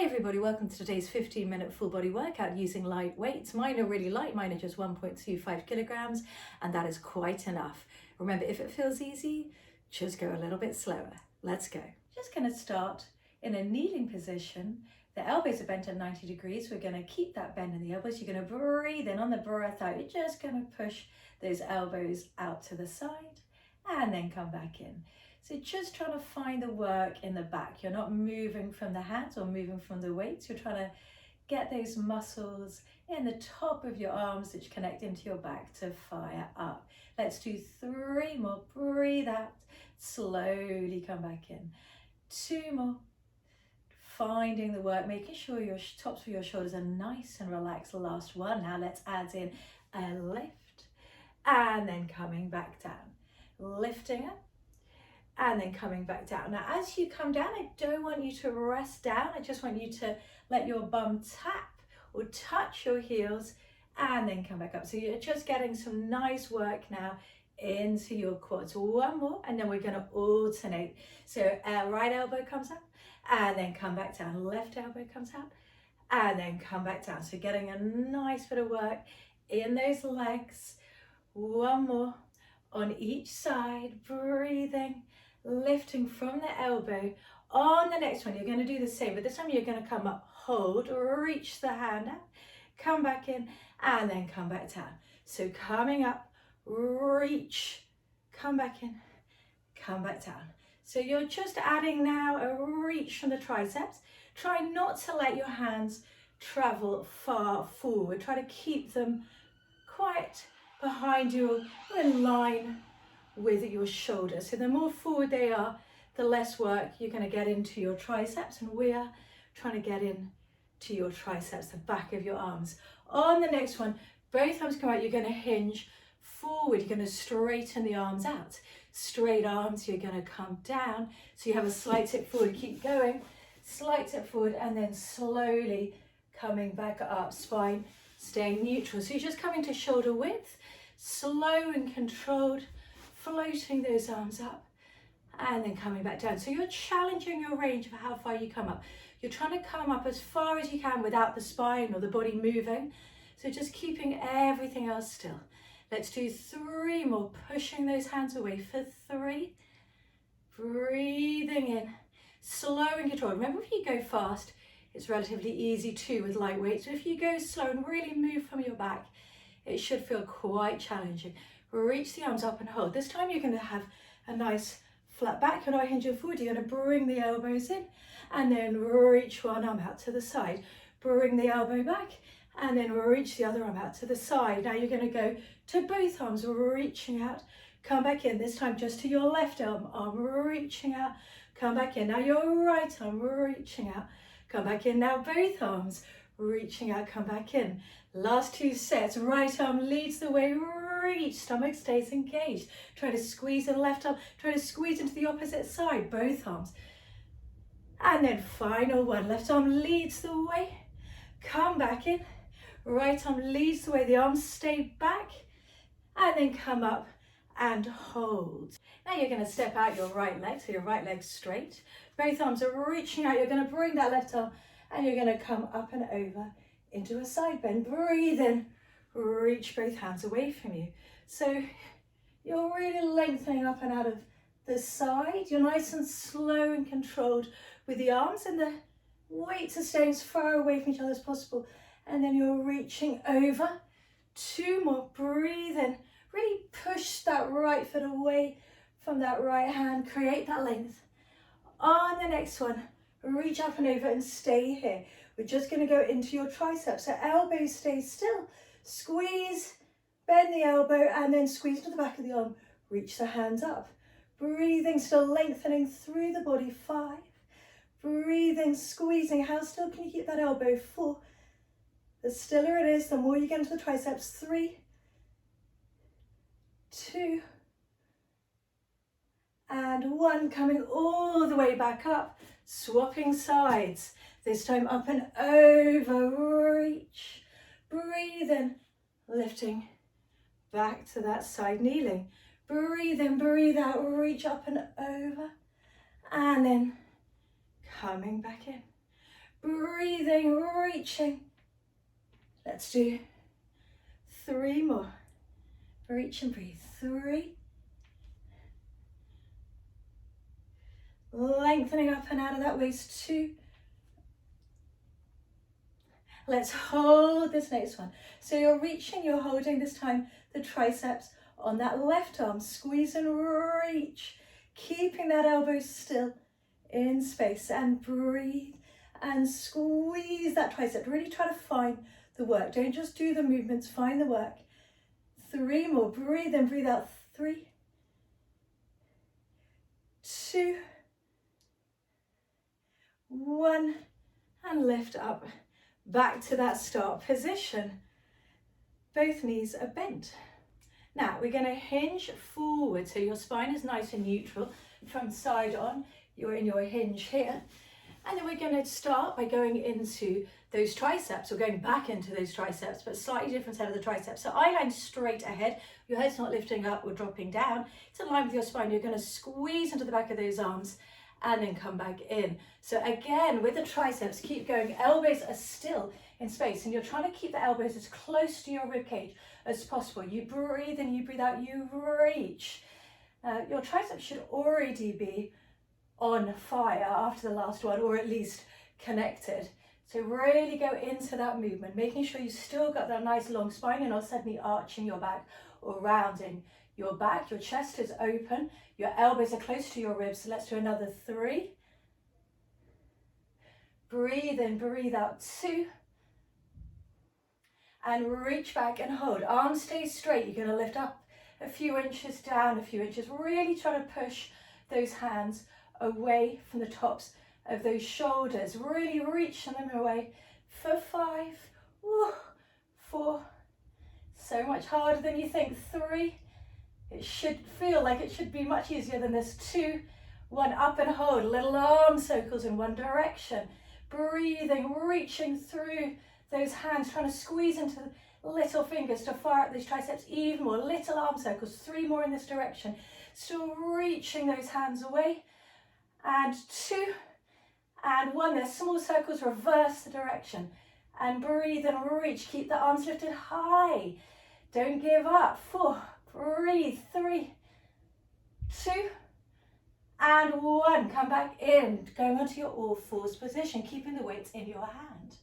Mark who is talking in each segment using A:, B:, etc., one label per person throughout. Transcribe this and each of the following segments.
A: everybody, welcome to today's 15-minute full body workout using light weights. Mine are really light, mine are just 1.25 kilograms, and that is quite enough. Remember, if it feels easy, just go a little bit slower. Let's go. Just going to start in a kneeling position. The elbows are bent at 90 degrees. We're going to keep that bend in the elbows. You're going to breathe in on the breath out. You're just going to push those elbows out to the side and then come back in. So just trying to find the work in the back. You're not moving from the hands or moving from the weights. You're trying to get those muscles in the top of your arms which connect into your back to fire up. Let's do 3 more. Breathe out. Slowly come back in. 2 more. Finding the work, making sure your tops of your shoulders are nice and relaxed. Last one. Now let's add in a lift and then coming back down. Lifting up. And then coming back down. Now, as you come down, I don't want you to rest down. I just want you to let your bum tap or touch your heels and then come back up. So you're just getting some nice work now into your quads. 1 more, and then we're going to alternate. So right elbow comes up and then come back down. Left elbow comes out and then come back down. So getting a nice bit of work in those legs. 1 more on each side, breathing. Lifting from the elbow. On the next one, you're going to do the same, but this time you're going to come up, hold, reach the hand out, come back in, and then come back down. So coming up, reach, come back in, come back down. So you're just adding now a reach from the triceps. Try not to let your hands travel far forward. Try to keep them quite behind you, in line with your shoulders. So the more forward they are, the less work you're going to get into your triceps, and we are trying to get in to your triceps, the back of your arms. On the next one, both arms come out, you're going to hinge forward, you're going to straighten the arms out. Straight arms, you're going to come down, so you have a slight tip forward, keep going, slight tip forward, and then slowly coming back up, spine staying neutral. So you're just coming to shoulder width, slow and controlled, floating those arms up and then coming back down. So you're challenging your range of how far you come up. You're trying to come up as far as you can without the spine or the body moving. So just keeping everything else still. Let's do 3 more, pushing those hands away for 3. Breathing in, slow and controlled. Remember, if you go fast, it's relatively easy too with light weights. But if you go slow and really move from your back, it should feel quite challenging. Reach the arms up and hold. This time you're going to have a nice flat back. You're not hinging forward. You're going to bring the elbows in and then reach one arm out to the side. Bring the elbow back and then reach the other arm out to the side. Now you're going to go to both arms, reaching out. Come back in. This time just to your left arm, reaching out. Come back in. Now your right arm, reaching out. Come back in. Now both arms, reaching out. Come back in. Last 2 sets. Right arm leads the way. Reach, stomach stays engaged. Try to squeeze in the left arm. Try to squeeze into the opposite side, both arms. And then final one. Left arm leads the way. Come back in. Right arm leads the way. The arms stay back. And then come up and hold. Now you're going to step out your right leg, so your right leg straight. Both arms are reaching out. You're going to bring that left arm and you're going to come up and over into a side bend. Breathe in. Reach both hands away from you. So you're really lengthening up and out of the side. You're nice and slow and controlled with the arms, and the weights are staying as far away from each other as possible. And then you're reaching over. 2 more. Breathe in. Really push that right foot away from that right hand. Create that length. On the next one, reach up and over and stay here. We're just going to go into your triceps. So elbows stay still. Squeeze, bend the elbow, and then squeeze to the back of the arm. Reach the hands up. Breathing, still lengthening through the body. 5. Breathing, squeezing. How still can you keep that elbow? 4. The stiller it is, the more you get into the triceps. 3, 2, and 1. Coming all the way back up. Swapping sides. This time up and over. Reach. Breathe in, lifting back to that side, kneeling. Breathe in, breathe out, reach up and over, and then coming back in. Breathe breathing, reaching. Let's do 3 more. Reach and breathe. 3. Lengthening up and out of that waist. 2. Let's hold this next one. So you're reaching, you're holding this time the triceps on that left arm. Squeeze and reach. Keeping that elbow still in space, and breathe and squeeze that tricep. Really try to find the work. Don't just do the movements, find the work. 3 more. Breathe in, breathe out. 3, 2, 1, and lift up. Back to that start position. Both knees are bent. Now we're going to hinge forward, so your spine is nice and neutral from side on. You're in your hinge here. And then we're going to start by going into those triceps, or going back into those triceps, but slightly different side of the triceps. So eye line straight ahead. Your head's not lifting up or dropping down. It's in line with your spine. You're going to squeeze into the back of those arms and then come back in. So again, with the triceps, keep going. Elbows are still in space, and you're trying to keep the elbows as close to your rib cage as possible. You breathe in, you breathe out, you reach. Your triceps should already be on fire after the last one, or at least connected. So really go into that movement, making sure you still got that nice long spine and not suddenly arching your back or rounding your back. Your chest is open, your elbows are close to your ribs. So let's do another 3. Breathe in, breathe out. 2. And reach back and hold. Arms stay straight. You're going to lift up a few inches, down a few inches. Really try to push those hands away from the tops of those shoulders. Really reaching them away for 5, 4. So much harder than you think. 3. It should feel like it should be much easier than this. 2, 1, up and hold. Little arm circles in one direction. Breathing, reaching through those hands, trying to squeeze into the little fingers to fire up those triceps even more. Little arm circles. 3 more in this direction. Still reaching those hands away. And 2, and 1. There's small circles. Reverse the direction. And breathe and reach. Keep the arms lifted high. Don't give up. 4. Breathe. 3, 2, and 1. Come back in. Going onto your all fours position, keeping the weights in your hand.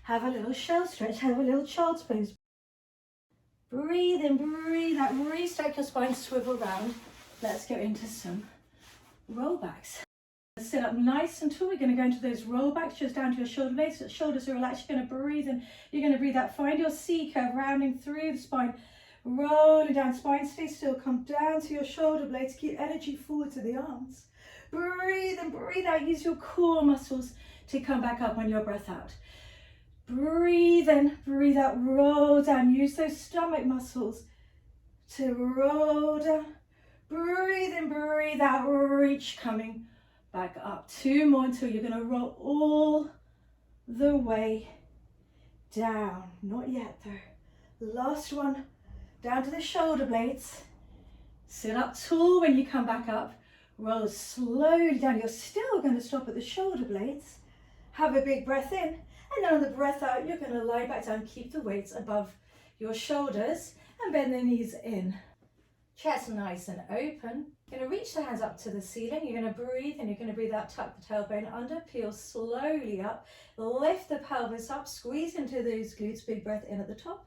A: Have a little shell stretch. Have a little child's pose. Breathe in, breathe out. Restack your spine, swivel round. Let's go into some rollbacks. Sit up nice and tall. We're going to go into those rollbacks just down to your shoulder blades. So shoulders are relaxed. You're going to breathe in. You're going to breathe out. Find your C curve, rounding through the spine. Rolling down, spine stay still. Come down to your shoulder blades. Keep energy forward to the arms. Breathe in, breathe out. Use your core muscles to come back up on your breath out. Breathe in, breathe out. Roll down. Use those stomach muscles to roll down. Breathe in, breathe out. Reach, coming back up. 2 more until you're going to roll all the way down. Not yet though. Last one. Down to the shoulder blades. Sit up tall when you come back up. Roll slowly down. You're still going to stop at the shoulder blades. Have a big breath in. And then on the breath out, you're going to lie back down. Keep the weights above your shoulders and bend the knees in. Chest nice and open. You're going to reach the hands up to the ceiling. You're going to breathe and you're going to breathe out. Tuck the tailbone under. Peel slowly up. Lift the pelvis up. Squeeze into those glutes. Big breath in at the top.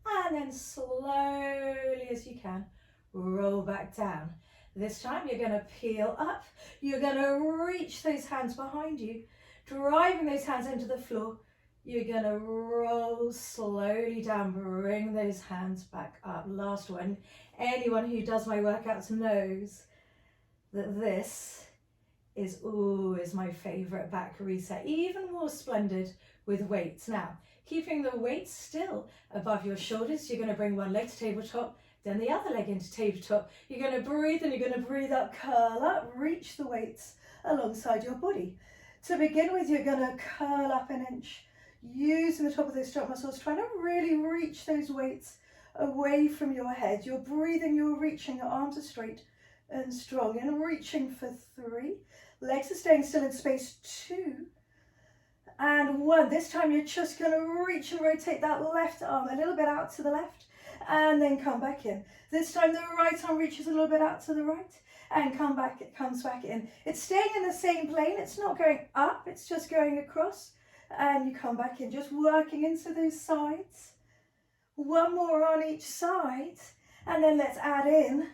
A: And then slowly as you can, roll back down. This time you're going to peel up. You're going to reach those hands behind you, driving those hands into the floor. You're going to roll slowly down, bring those hands back up. Last one. Anyone who does my workouts knows that this is always my favorite back reset, even more splendid with weights. Now, keeping the weights still above your shoulders, you're going to bring one leg to tabletop, then the other leg into tabletop. You're going to breathe and you're going to breathe up, curl up, reach the weights alongside your body. To begin with, you're going to curl up an inch, using the top of those stomach muscles, trying to really reach those weights away from your head. You're breathing, you're reaching, your arms are straight and strong, and reaching for 3. Legs are staying still in space. 2.
B: and 1. This time you're just going to reach and rotate that left arm a little bit out to the left, and then come back in. This time the right arm reaches a little bit out to the right, and it comes back in. It's staying in the same plane, it's not going up, it's just going across, and you come back in, just working into those sides. 1 more on each side, and then let's add in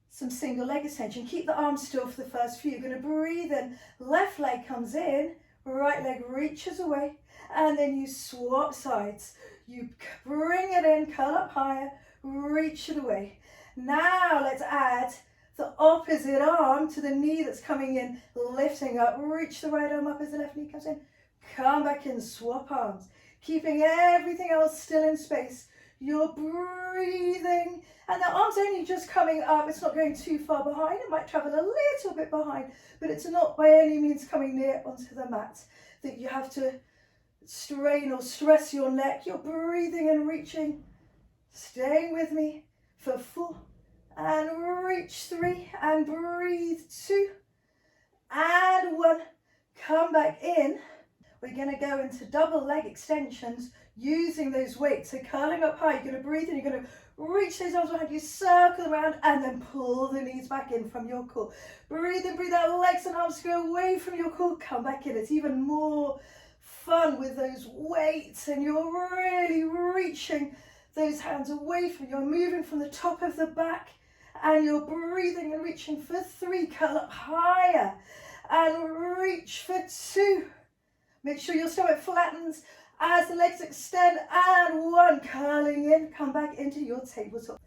B: some single leg extension. Keep the arms still for the first few. You're going to breathe in, left leg comes in, right leg reaches away, and then you swap sides. You bring it in, curl up higher, reach it away. Now let's add the opposite arm to the knee that's coming in, lifting up, reach the right arm up as the left knee comes in, come back in, swap arms, keeping everything else still in space. You're breathing, and the arm's only just coming up, it's not going too far behind, it might travel a little bit behind, but it's not by any means coming near onto the mat that you have to strain or stress your neck. You're breathing and reaching, staying with me for 4, and reach 3, and breathe 2, and 1, come back in. We're going to go into double leg extensions using those weights. So curling up high, you're going to breathe and you're going to reach those arms behind you, circle around, and then pull the knees back in from your core. Breathe in, breathe out, legs and arms go away from your core, come back in. It's even more fun with those weights, and you're really reaching those hands away from you. You're moving from the top of the back, and you're breathing and reaching for 3, curl up higher, and reach for 2. Make sure your stomach flattens as the legs extend, and 1, curling in, come back into your tabletop.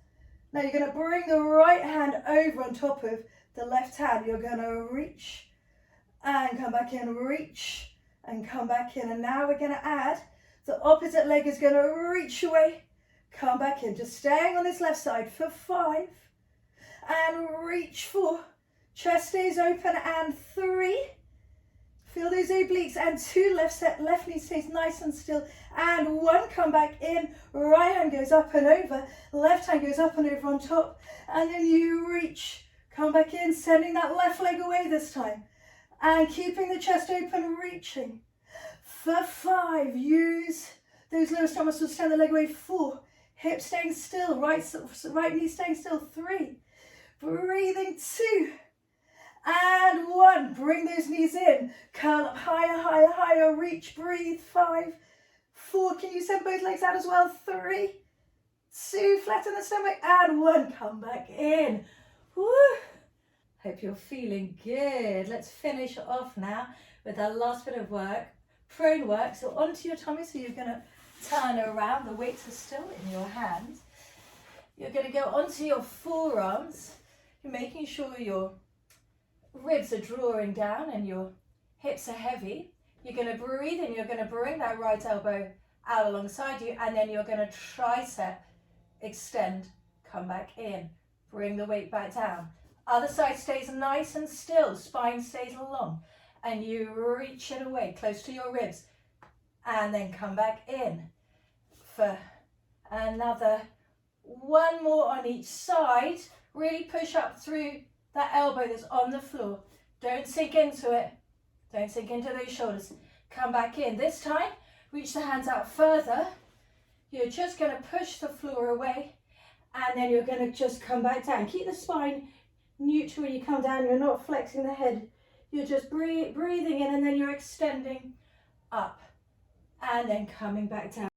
B: Now you're going to bring the right hand over on top of the left hand. You're going to reach and come back in, reach and come back in. And now we're going to add, the opposite leg is going to reach away, come back in, just staying on this left side for 5, and reach 4, chest stays open, and 3, feel those obliques, and 2, left knee stays nice and still, and 1, come back in, right hand goes up and over, left hand goes up and over on top, and then you reach, come back in, sending that left leg away this time, and keeping the chest open, reaching. For 5, use those lower stomach muscles, send the leg away. 4, hip staying still, right knee staying still. 3, breathing. 2, and 1, bring those knees in, curl up higher, higher, higher, reach, breathe. 5, 4, can you send both legs out as well? 3, 2, flatten the stomach, and 1, come back in. Woo! Hope you're feeling good. Let's finish off now with our last bit of work, prone work. So onto your tummy, so you're going to turn around, the weights are still in your hands. You're going to go onto your forearms, you're making sure your ribs are drawing down and your hips are heavy. You're going to breathe and you're going to bring that right elbow out alongside you, and then you're going to tricep extend, come back in, bring the weight back down. Other side stays nice and still, spine stays long, and you reach it away close to your ribs, and then come back in for another 1 more on each side. Really push up through that elbow that's on the floor. Don't sink into it. Don't sink into those shoulders. Come back in. This time, reach the hands out further. You're just going to push the floor away, and then you're going to just come back down. Keep the spine neutral when you come down. You're not flexing the head. You're just breathing in, and then you're extending up, and then coming back down.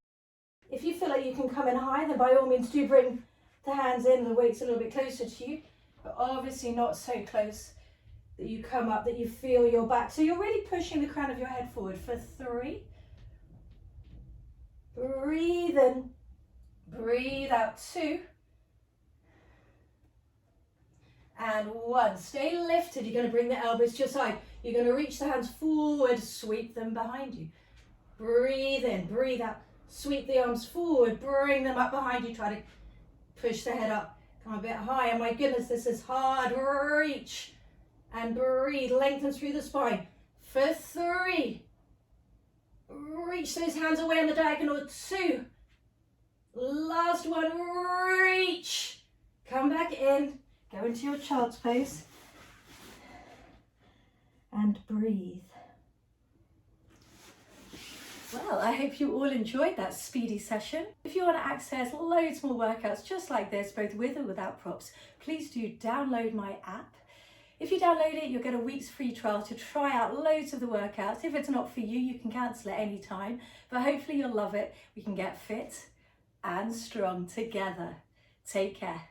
B: If you feel like you can come in high, then by all means do bring the hands in, the weights a little bit closer to you, but obviously not so close that you come up, that you feel your back. So you're really pushing the crown of your head forward for 3. Breathe in, breathe out. 2, and 1. Stay lifted. You're going to bring the elbows to your side. You're going to reach the hands forward, sweep them behind you. Breathe in, breathe out. Sweep the arms forward, bring them up behind you. Try to push the head up. Come a bit higher. My goodness, this is hard. Reach and breathe. Lengthen through the spine. For 3. Reach those hands away on the diagonal. 2. Last one. Reach. Come back in. Go into your child's pose. And breathe.
A: Well, I hope you all enjoyed that speedy session. If you want to access loads more workouts just like this, both with or without props, please do download my app. If you download it, you'll get a week's free trial to try out loads of the workouts. If it's not for you, you can cancel at any time, but hopefully you'll love it. We can get fit and strong together. Take care.